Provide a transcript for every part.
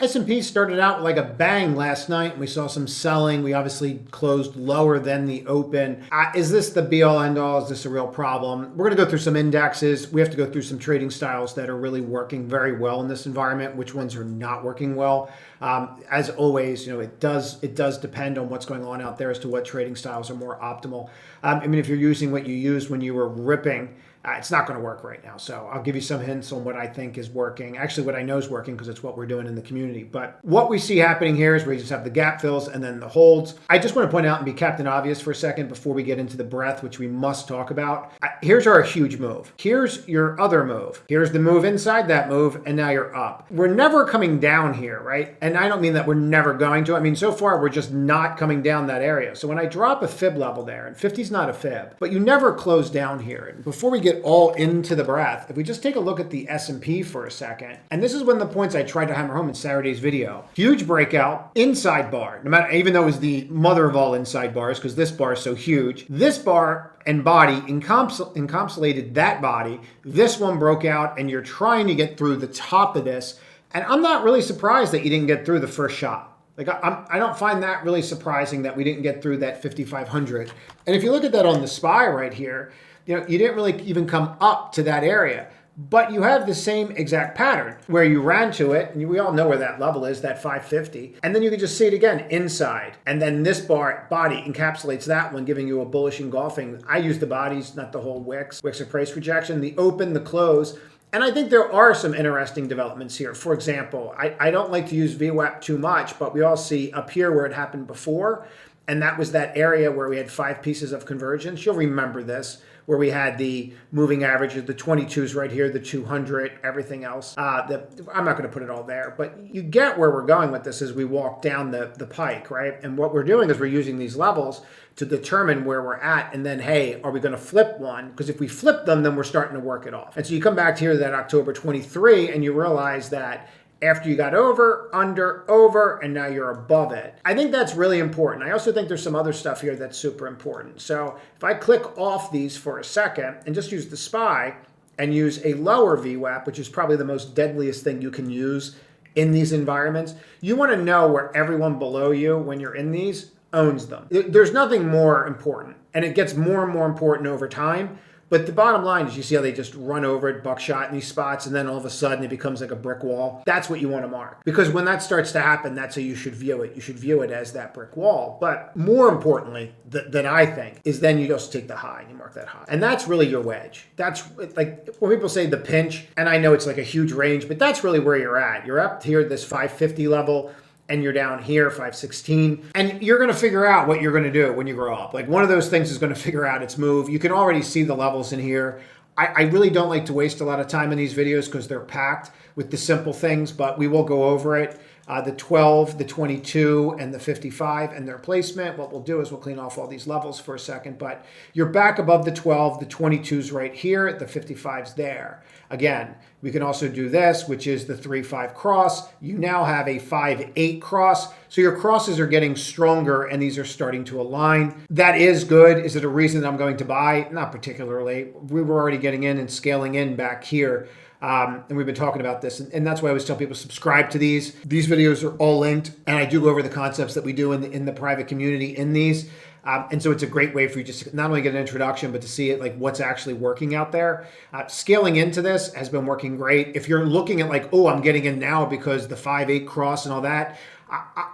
S&P started out like a bang last night, and we saw some selling. We obviously closed lower than the open. Is this the be-all, end-all? Is this a real problem? We're going to go through some indexes. We have to go through some trading styles that are really working very well in this environment, which ones are not working well. As always, it does depend on what's going on out there as to what trading styles are more optimal. If you're using what you used when you were ripping, it's not going to work right now. So I'll give you some hints on what I think is working. Actually, what I know is working because it's what we're doing in the community. But what we see happening here is we just have the gap fills and then the holds. I just want to point out and be Captain Obvious for a second before we get into the breadth, which we must talk about. Here's our huge move. Here's your other move. Here's the move inside that move, and now you're up. We're never coming down here, right? And I don't mean that we're never going to. So far, we're just not coming down that area. So when I drop a fib level there, and 50 is not a fib, but you never close down here. And before we get all into the breadth, if we just take a look at the S&P for a second, and this is one of the points I tried to hammer home in Saturday's video. Huge breakout, inside bar, no matter, even though it was the mother of all inside bars, because this bar is so huge. This bar and body encapsulated that body. This one broke out, and you're trying to get through the top of this. And I'm not really surprised that you didn't get through the first shot. I don't find that really surprising that we didn't get through that 5,500. And if you look at that on the SPY right here, you didn't really even come up to that area. But you have the same exact pattern where you ran to it, and we all know where that level is, that 550. And then you can just see it again inside. And then this body encapsulates that one, giving you a bullish engulfing. I use the bodies, not the whole wicks of price rejection, the open, the close. And I think there are some interesting developments here. For example, I don't like to use VWAP too much, but we all see up here where it happened before. And that was that area where we had 5 pieces of convergence. You'll remember this, where we had the moving averages, the 22s right here, the 200, everything else. I'm not going to put it all there, but you get where we're going with this as we walk down the pike, right? And what we're doing is we're using these levels to determine where we're at, and then, hey, are we going to flip one? Because if we flip them, then we're starting to work it off. And so you come back here to that October 23, and you realize that after you got over, under, over, and now you're above it. I think that's really important. I also think there's some other stuff here that's super important. So if I click off these for a second and just use the SPY and use a lower VWAP, which is probably the most deadliest thing you can use in these environments, you want to know where everyone below you, when you're in these, owns them. There's nothing more important, and it gets more and more important over time. But the bottom line is you see how they just run over it, buckshot in these spots, and then all of a sudden it becomes like a brick wall. That's what you want to mark. Because when that starts to happen, that's how you should view it. You should view it as that brick wall. But more importantly, than I think, is then you just take the high and you mark that high. And that's really your wedge. That's like when people say the pinch, and I know it's like a huge range, but that's really where you're at. You're up here at this 550 level, and you're down here, 516, and you're going to figure out what you're going to do when you grow up. Like one of those things is going to figure out its move. You can already see the levels in here. I really don't like to waste a lot of time in these videos because they're packed with the simple things, but we will go over it. The 12, the 22, and the 55 and their placement. What we'll do is we'll clean off all these levels for a second, but you're back above the 12, the 22's right here, the 55's there. Again, we can also do this, which is the 3-5 cross. You now have a 5-8 cross. So your crosses are getting stronger and these are starting to align. That is good. Is it a reason that I'm going to buy? Not particularly. We were already getting in and scaling in back here. And we've been talking about this, and that's why I always tell people subscribe to these. These videos are all linked, and I do go over the concepts that we do in the private community in these. And so it's a great way for you just to not only get an introduction, but to see it like what's actually working out there. Scaling into this has been working great. If you're looking at like, oh, I'm getting in now because the 5-8 cross and all that,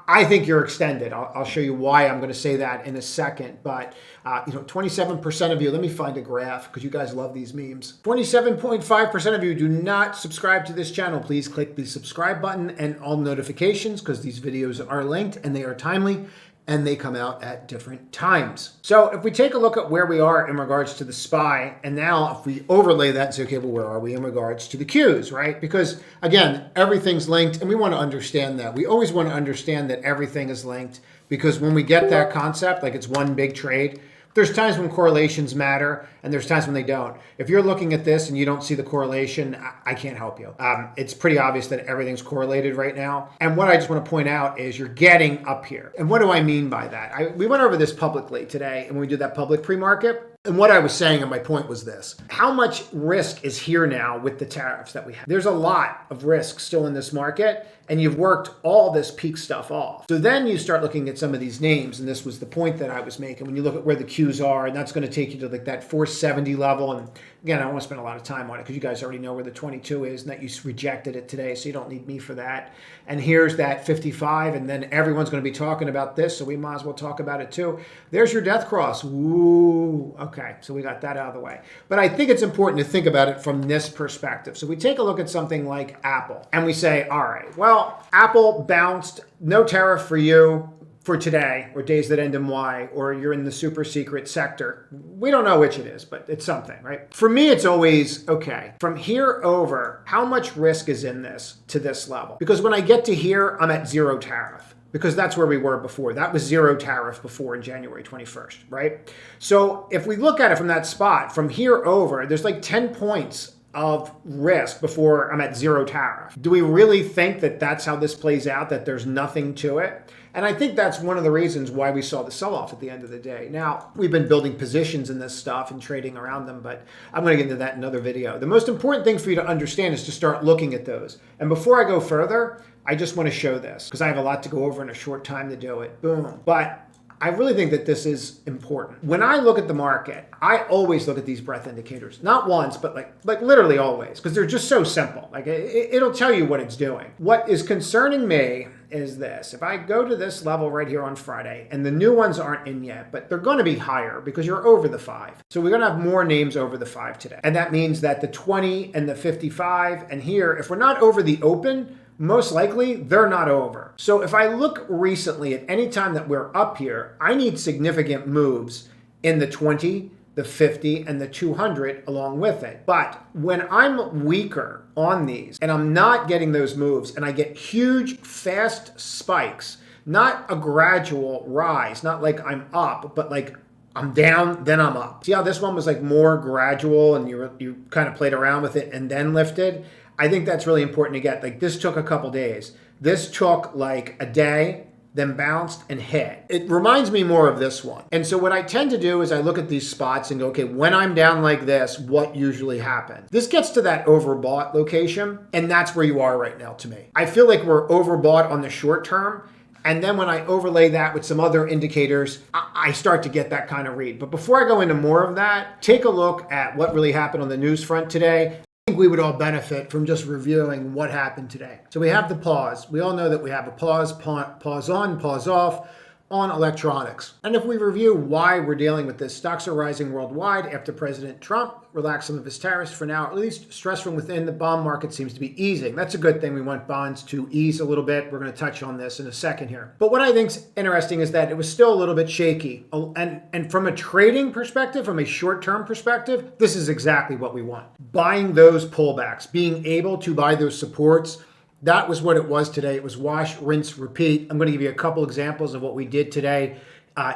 I think you're extended. I'll show you why I'm going to say that in a second. But 27% of you, let me find a graph because you guys love these memes. 27.5% of you do not subscribe to this channel. Please click the subscribe button and all notifications because these videos are linked and they are timely and they come out at different times. So if we take a look at where we are in regards to the SPY, and now if we overlay that and say, okay, well, where are we in regards to the Qs, right? Because again, everything's linked and we want to understand that. We always want to understand that everything is linked because when we get that concept, like it's one big trade, there's times when correlations matter and there's times when they don't. If you're looking at this and you don't see the correlation, I can't help you. It's pretty obvious that everything's correlated right now. And what I just want to point out is you're getting up here. And what do I mean by that? We went over this publicly today and we did that public pre-market. And what I was saying, and my point was this: how much risk is here now with the tariffs that we have? There's a lot of risk still in this market, and you've worked all this peak stuff off. So then you start looking at some of these names, and this was the point that I was making. When you look at where the Qs are, and that's going to take you to like that 470 level. And again, I don't want to spend a lot of time on it because you guys already know where the 22 is, and that you rejected it today, so you don't need me for that. And here's that 55, and then everyone's going to be talking about this, so we might as well talk about it too. There's your death cross. Ooh, okay, so we got that out of the way. But I think it's important to think about it from this perspective. So we take a look at something like Apple, and we say, all right, well, Apple bounced, no tariff for you for today, or days that end in Y, or you're in the super secret sector. We don't know which it is, but it's something, right? For me, it's always, okay, from here over, how much risk is in this to this level? Because when I get to here, I'm at zero tariff, because that's where we were before. That was zero tariff before in January 21st, right? So if we look at it from that spot, from here over, there's like 10 points of risk before I'm at zero tariff. Do we really think that that's how this plays out, that there's nothing to it? And I think that's one of the reasons why we saw the sell-off at the end of the day. Now, we've been building positions in this stuff and trading around them, but I'm going to get into that in another video. The most important thing for you to understand is to start looking at those. And before I go further, I just want to show this because I have a lot to go over in a short time to do it. Boom. But I really think that this is important. When I look at the market, I always look at these breadth indicators. Not once, but like literally always, because they're just so simple. Like it'll tell you what it's doing. What is concerning me is this. If I go to this level right here on Friday, and the new ones aren't in yet, but they're going to be higher because you're over the 5. So we're going to have more names over the 5 today. And that means that the 20 and the 55 and here, if we're not over the open, most likely they're not over. So if I look recently at any time that we're up here, I need significant moves in the 20, the 50, and the 200 along with it. But when I'm weaker on these and I'm not getting those moves and I get huge, fast spikes, not a gradual rise, not like I'm up, but like I'm down, then I'm up. See how this one was like more gradual and you kind of played around with it and then lifted? I think that's really important to get. Like this took a couple days. This took like a day, then bounced and hit. It reminds me more of this one. And so what I tend to do is I look at these spots and go, okay, when I'm down like this, what usually happens? This gets to that overbought location, and that's where you are right now to me. I feel like we're overbought on the short term. And then when I overlay that with some other indicators, I start to get that kind of read. But before I go into more of that, take a look at what really happened on the news front today. I think we would all benefit from just reviewing what happened today. So we have the pause. We all know that we have a pause on, pause off on electronics. And if we review why we're dealing with this, stocks are rising worldwide after President Trump relaxed some of his tariffs for now. At least stress from within the bond market seems to be easing. That's a good thing. We want bonds to ease a little bit. We're going to touch on this in a second here. But what I think is interesting is that it was still a little bit shaky. And from a trading perspective, from a short-term perspective, this is exactly what we want. Buying those pullbacks, being able to buy those supports. That was what it was today. It was wash, rinse, repeat. I'm going to give you a couple examples of what we did today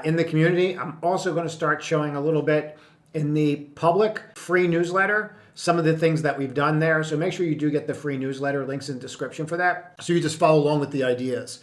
in the community. I'm also going to start showing a little bit in the public free newsletter, some of the things that we've done there. So make sure you do get the free newsletter, links in the description for that. So you just follow along with the ideas,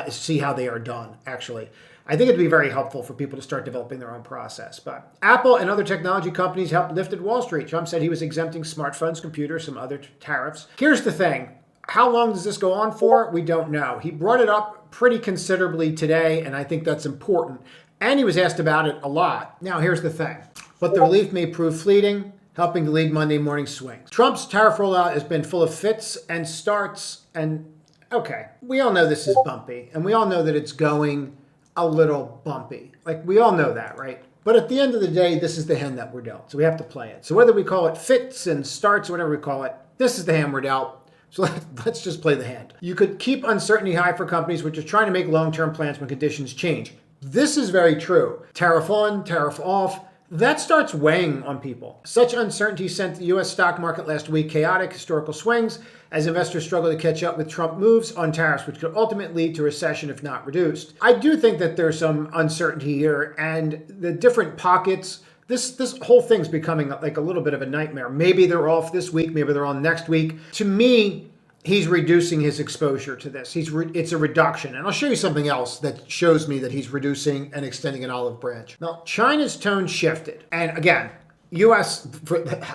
see how they are done, actually. I think it'd be very helpful for people to start developing their own process. But Apple and other technology companies helped lifted Wall Street. Trump said he was exempting smartphones, computers, some other tariffs. Here's the thing. How long does this go on for? We don't know. He brought it up pretty considerably today, and I think that's important. And he was asked about it a lot. Now, here's the thing. But the relief may prove fleeting, helping to lead Monday morning swings. Trump's tariff rollout has been full of fits and starts. And, okay, we all know this is bumpy. And we all know that it's going a little bumpy. Like, we all know that, right? But at the end of the day, this is the hand that we're dealt. So we have to play it. So whether we call it fits and starts, whatever we call it, this is the hand we're dealt. So let's just play the hand. You could keep uncertainty high for companies which are trying to make long-term plans when conditions change. This is very true. Tariff on, tariff off. That starts weighing on people. Such uncertainty sent the U.S. stock market last week chaotic historical swings as investors struggle to catch up with Trump moves on tariffs, which could ultimately lead to recession if not reduced. I do think that there's some uncertainty here, and the different pockets. This whole thing's becoming like a little bit of a nightmare. Maybe they're off this week, maybe they're on next week. To me, he's reducing his exposure to this. It's a reduction. And I'll show you something else that shows me that he's reducing and extending an olive branch. Now, China's tone shifted. And again, I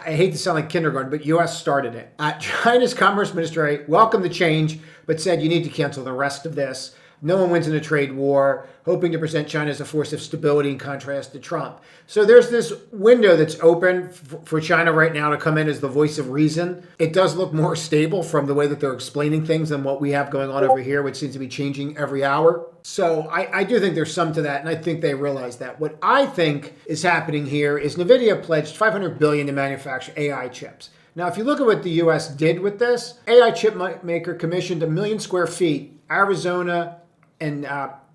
hate to sound like kindergarten, but U.S. started it. China's Commerce Ministry welcomed the change, but said you need to cancel the rest of this. No one wins in a trade war, hoping to present China as a force of stability in contrast to Trump. So there's this window that's open for China right now to come in as the voice of reason. It does look more stable from the way that they're explaining things than what we have going on over here, which seems to be changing every hour. So I do think there's some to that, and I think they realize that. What I think is happening here is NVIDIA pledged $500 billion to manufacture AI chips. Now, if you look at what the U.S. did with this, AI chip maker commissioned 1 million square feet, Arizona, and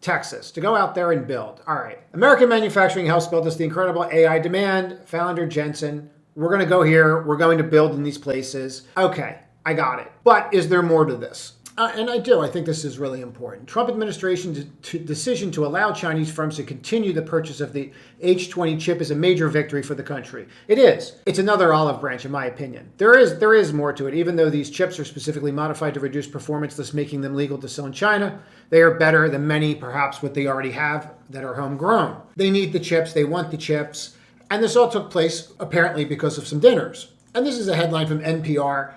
Texas, to go out there and build. All right. American manufacturing helps build us the incredible AI demand. Founder Jensen, we're going to go here. We're going to build in these places. Okay, I got it. But is there more to this? And I do. I think this is really important. Trump administration's decision to allow Chinese firms to continue the purchase of the H20 chip is a major victory for the country. It is. It's another olive branch, in my opinion. There is more to it. Even though these chips are specifically modified to reduce performance, thus making them legal to sell in China, they are better than many, perhaps what they already have, that are homegrown. They need the chips. They want the chips. And this all took place, apparently, because of some dinners. And this is a headline from NPR.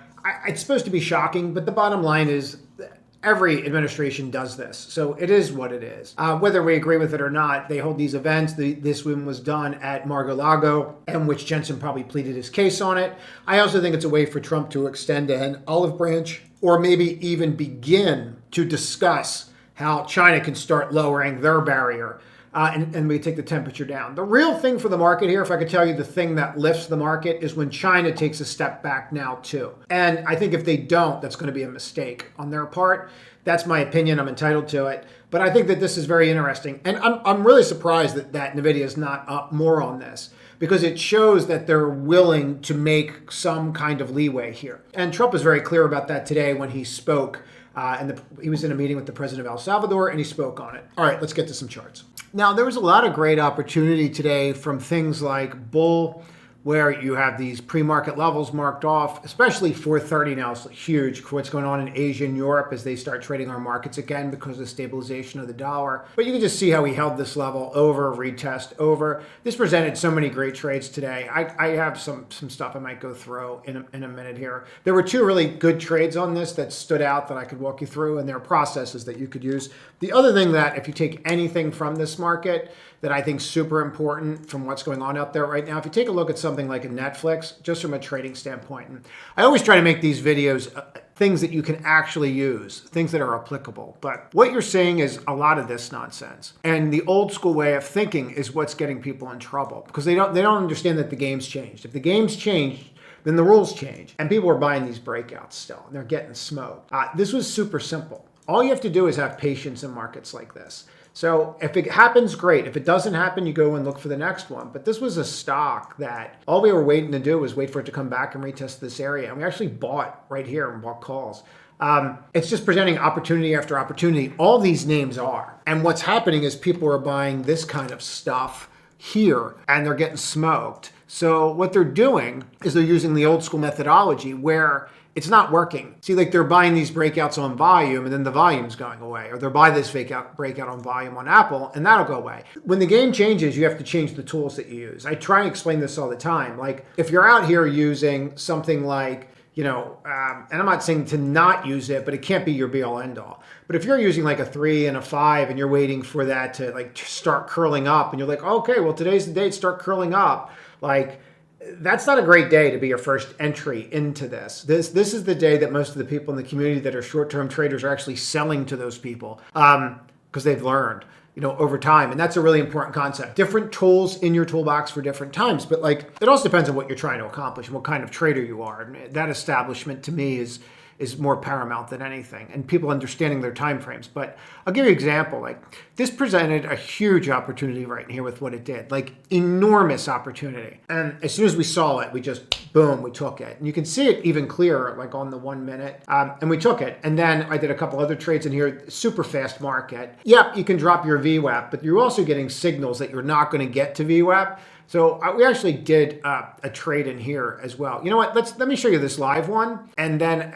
It's supposed to be shocking, but the bottom line is every administration does this. So it is what it is. Whether we agree with it or not, they hold these events. This one was done at Mar-a-Lago, in which Jensen probably pleaded his case on it. I also think it's a way for Trump to extend an olive branch, or maybe even begin to discuss how China can start lowering their barrier. And we take the temperature down. The real thing for the market here, if I could tell you the thing that lifts the market, is when China takes a step back now too. And I think if they don't, that's going to be a mistake on their part. That's my opinion. I'm entitled to it. But I think that this is very interesting. And I'm really surprised that NVIDIA is not up more on this, because it shows that they're willing to make some kind of leeway here. And Trump was very clear about that today when he spoke. He was in a meeting with the president of El Salvador, and he spoke on it. All right, let's get to some charts. Now, there was a lot of great opportunity today from things like bull, where you have these pre-market levels marked off, especially 430 now is huge for what's going on in Asia and Europe as they start trading our markets again because of the stabilization of the dollar. But you can just see how he held this level over, retest over. This presented so many great trades today. I have some stuff I might go through in a minute here. There were 2 really good trades on this that stood out that I could walk you through, and there are processes that you could use. The other thing that, if you take anything from this market that I think is super important from what's going on out there right now, if you take a look at something like a Netflix, just from a trading standpoint, and I always try to make these videos things that you can actually use, things that are applicable. But what you're seeing is a lot of this nonsense. And the old school way of thinking is what's getting people in trouble, because they don't understand that the game's changed. If the game's changed, then the rules change. And people are buying these breakouts still, and they're getting smoked. This was super simple. All you have to do is have patience in markets like this. So if it happens, great. If it doesn't happen, you go and look for the next one. But this was a stock that all we were waiting to do was wait for it to come back and retest this area. And we actually bought right here and bought calls. It's just presenting opportunity after opportunity. All these names are. And what's happening is people are buying this kind of stuff here, and they're getting smoked. So what they're doing is they're using the old school methodology where it's not working. See, like they're buying these breakouts on volume, and then the volume's going away. Or they'll buy this breakout on volume on Apple, and that'll go away. When the game changes, you have to change the tools that you use. I try and explain this all the time. Like if you're out here using something like, and I'm not saying to not use it, but it can't be your be all end all. But if you're using like a 3 and a 5 and you're waiting for that to like start curling up, and you're like, okay, well, today's the day to start curling up. Like, that's not a great day to be your first entry into this. This is the day that most of the people in the community that are short-term traders are actually selling to those people because they've learned, over time. And that's a really important concept. Different tools in your toolbox for different times. But like, it also depends on what you're trying to accomplish and what kind of trader you are. And that establishment to me is more paramount than anything, and people understanding their time frames. But I'll give you an example. Like this presented a huge opportunity right here with what it did, like enormous opportunity. And as soon as we saw it, we just, boom, we took it. And you can see it even clearer, like on the 1 minute. And we took it. And then I did a couple other trades in here, super fast market. Yep, you can drop your VWAP, but you're also getting signals that you're not going to get to VWAP. So we actually did a trade in here as well. You know what? Let me show you this live one, and then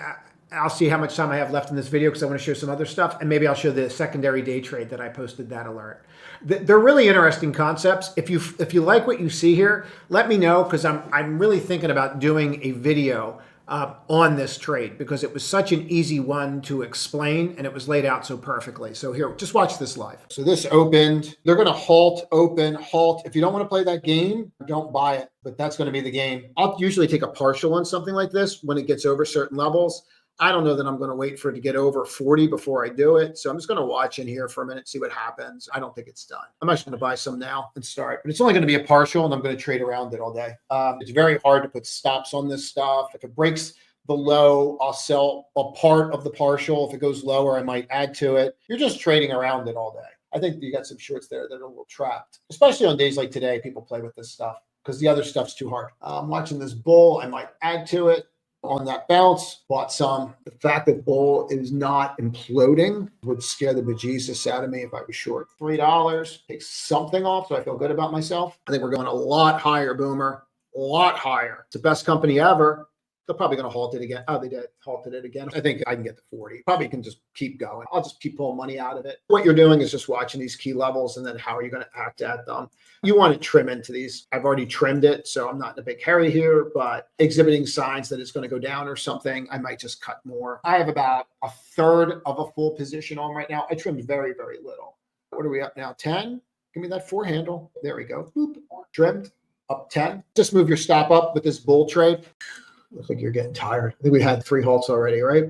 I'll see how much time I have left in this video because I want to show some other stuff, and maybe I'll show the secondary day trade that I posted that alert. They're really interesting concepts. If you like what you see here, let me know, because I'm really thinking about doing a video on this trade because it was such an easy one to explain and it was laid out so perfectly. So here, just watch this live. So this opened. They're going to halt, open, halt. If you don't want to play that game, don't buy it, but that's going to be the game. I'll usually take a partial on something like this when it gets over certain levels. I don't know that I'm going to wait for it to get over 40 before I do it. So I'm just going to watch in here for a minute, see what happens. I don't think it's done. I'm actually going to buy some now and start, but it's only going to be a partial and I'm going to trade around it all day. It's very hard to put stops on this stuff. If it breaks the low, I'll sell a part of the partial. If it goes lower, I might add to it. You're just trading around it all day. I think you got some shorts there that are a little trapped, especially on days like today. People play with this stuff because the other stuff's too hard. I'm watching this bull. I might add to it. On that bounce, bought some. The fact that bull is not imploding would scare the bejesus out of me if I was short. $3, take something off so I feel good about myself. I think we're going a lot higher, Boomer. A lot higher. It's the best company ever. They're probably going to halt it again. Oh, they did. Halted it again. I think I can get to 40. Probably can just keep going. I'll just keep pulling money out of it. What you're doing is just watching these key levels and then how are you going to act at them. You want to trim into these. I've already trimmed it, so I'm not in a big hurry here, but exhibiting signs that it's going to go down or something, I might just cut more. I have about a third of a full position on right now. I trimmed very, very little. What are we up now? 10? Give me that 4 handle. There we go. Boop. Trimmed. Up 10. Just move your stop up with this bull trade. Looks like you're getting tired. I think we had 3 halts already, right?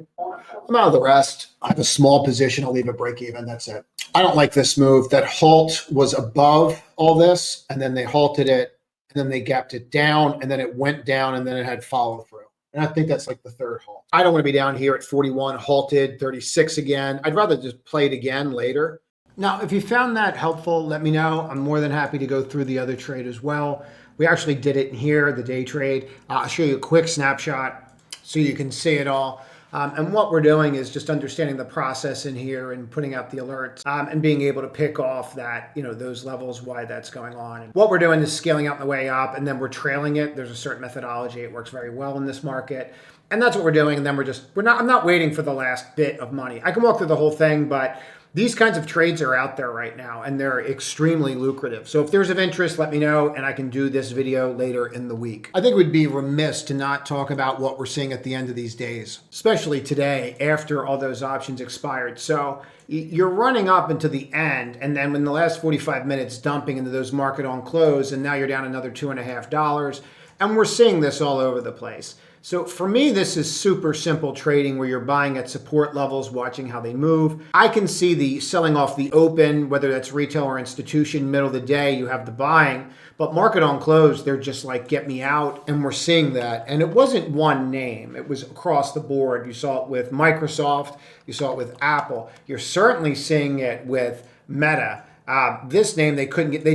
I'm out of the rest. I have a small position. I'll leave it break even. That's it. I don't like this move. That halt was above all this, and then they halted it, and then they gapped it down, and then it went down, and then it had follow through. And I think that's like the 3rd halt. I don't want to be down here at 41, halted, 36 again. I'd rather just play it again later. Now, if you found that helpful, let me know. I'm more than happy to go through the other trade as well. We actually did it in here, the day trade. I'll show you a quick snapshot so you can see it all. And what we're doing is just understanding the process in here and putting out the alerts and being able to pick off that, those levels, why that's going on. And what we're doing is scaling out the way up, and then we're trailing it. There's a certain methodology. It works very well in this market. And that's what we're doing. And then I'm not waiting for the last bit of money. I can walk through the whole thing, but these kinds of trades are out there right now, and they're extremely lucrative. So if there's of interest, let me know, and I can do this video later in the week. I think we'd be remiss to not talk about what we're seeing at the end of these days, especially today after all those options expired. So you're running up into the end, and then when the last 45 minutes dumping into those market on close, and now you're down another $2.50, and we're seeing this all over the place. So for me, this is super simple trading where you're buying at support levels, watching how they move. I can see the selling off the open, whether that's retail or institution, middle of the day, you have the buying. But market on close, they're just like, get me out. And we're seeing that. And it wasn't one name. It was across the board. You saw it with Microsoft. You saw it with Apple. You're certainly seeing it with Meta. This name, they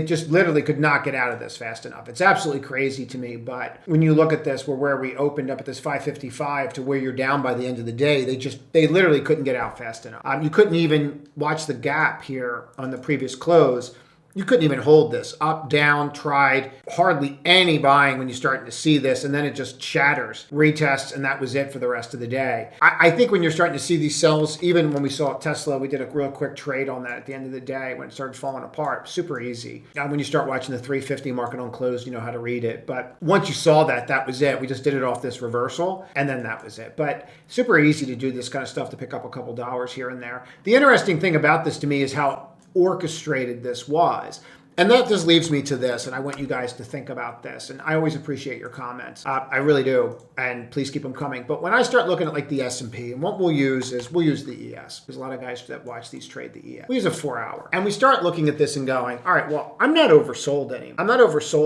just literally could not get out of this fast enough. It's absolutely crazy to me. But when you look at this, where we opened up at this 555 to where you're down by the end of the day, they literally couldn't get out fast enough. You couldn't even watch the gap here on the previous close. You couldn't even hold this. Up, down, tried, hardly any buying when you're starting to see this, and then it just shatters, retests, and that was it for the rest of the day. I think when you're starting to see these sells, even when we saw Tesla, we did a real quick trade on that at the end of the day when it started falling apart. Super easy. Now, when you start watching the 350 market on close, you know how to read it. But once you saw that, that was it. We just did it off this reversal, and then that was it. But super easy to do this kind of stuff to pick up a couple dollars here and there. The interesting thing about this to me is how orchestrated this was. And that just leaves me to this, and I want you guys to think about this. And I always appreciate your comments. I really do, and please keep them coming. But when I start looking at like the S&P, and what we'll use the ES. There's a lot of guys that watch these trade the ES. We use a 4-hour. And we start looking at this and going, all right, well, I'm not oversold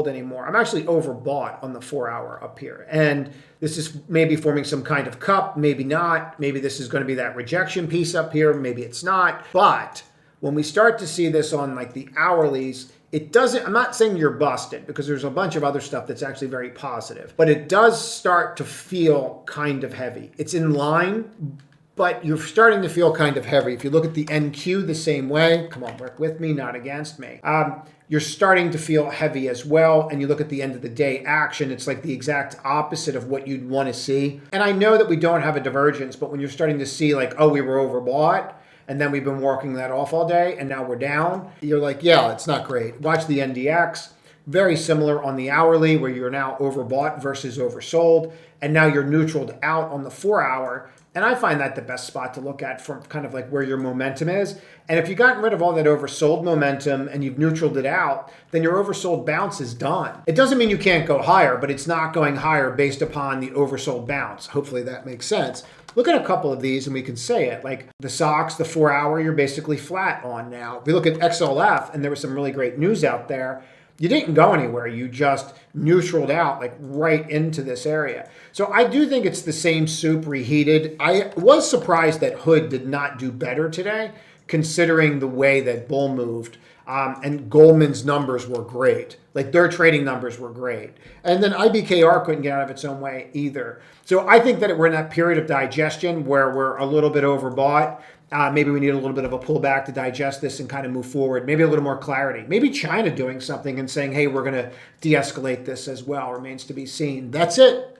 anymore. I'm actually overbought on the 4-hour up here. And this is maybe forming some kind of cup, maybe not. Maybe this is going to be that rejection piece up here. Maybe it's not. But when we start to see this on like the hourlies, I'm not saying you're busted because there's a bunch of other stuff that's actually very positive, but it does start to feel kind of heavy. It's in line, but you're starting to feel kind of heavy. If you look at the NQ the same way, come on, work with me, not against me. You're starting to feel heavy as well. And you look at the end of the day action, it's like the exact opposite of what you'd want to see. And I know that we don't have a divergence, but when you're starting to see like, oh, we were overbought, and then we've been working that off all day, and now we're down, you're like, yeah, it's not great. Watch the NDX. Very similar on the hourly, where you're now overbought versus oversold, and now you're neutraled out on the 4 hour. And I find that the best spot to look at from kind of like where your momentum is. And if you've gotten rid of all that oversold momentum and you've neutraled it out, then your oversold bounce is done. It doesn't mean you can't go higher, but it's not going higher based upon the oversold bounce. Hopefully that makes sense. Look at a couple of these and we can say it. Like the SOX, the 4 hour, you're basically flat on now. If we look at XLF, and there was some really great news out there, you didn't go anywhere. You just neutraled out like right into this area. So I do think it's the same soup reheated. I was surprised that Hood did not do better today, considering the way that Bull moved. And Goldman's numbers were great. Like their trading numbers were great. And then IBKR couldn't get out of its own way either. So I think that we're in that period of digestion where we're a little bit overbought. Maybe we need a little bit of a pullback to digest this and kind of move forward. Maybe a little more clarity. Maybe China doing something and saying, hey, we're going to de-escalate this as well, remains to be seen. That's it.